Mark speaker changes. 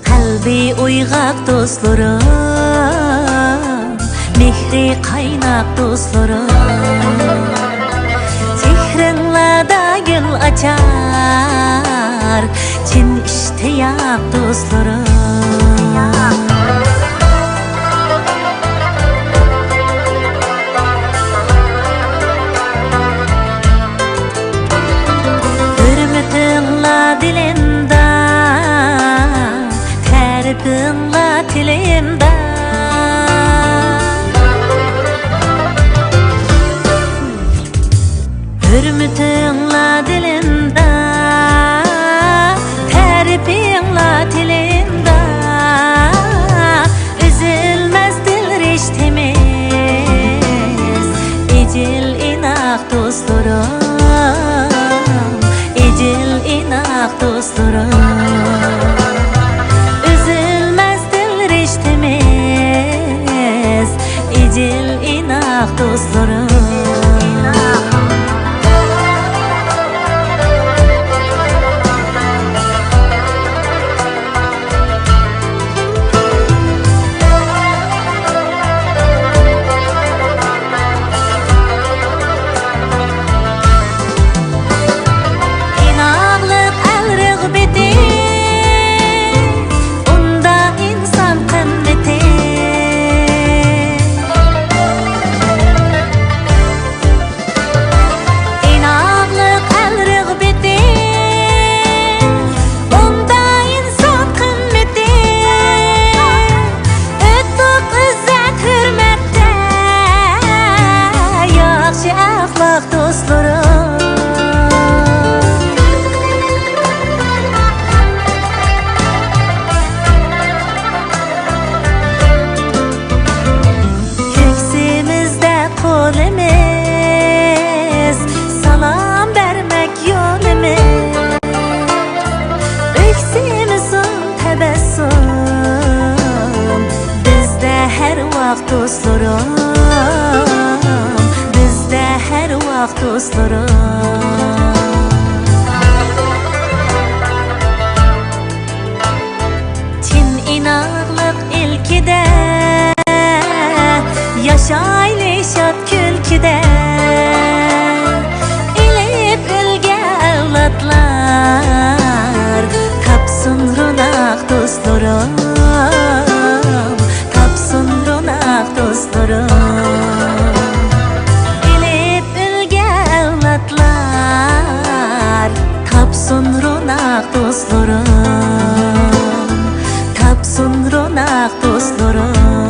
Speaker 1: Kalbi uygak dostlarım, mehri kaynak dostlarım. Sehrinle da gül açar, çin iştiyak dostlarım. Hürmetinle dilinde, tarifınla tilimde. Hürmetinle dilimde, tarifinle tilimde. Üzülmez dil reştimiz, ecil inak dostlarım, ecil inak dostlarım. Ecil inak dostlarım. İnaklık el rıgbeti, onda insan kıymeti. Köksimizde kolimiz, salam vermek yolimiz. Öksimizin tebessüm, bizde her vakt dostlarım, bizde her vakt dostlarım. Çin inaklık ilkide, yaşaylı şat külküde. İlip ülge evlatlar, tapsın runak dostlarım, tapsın runak dostlarım. İlip ülge evlatlar, tapsın runak dostlarım, tapsın runak dostlarım.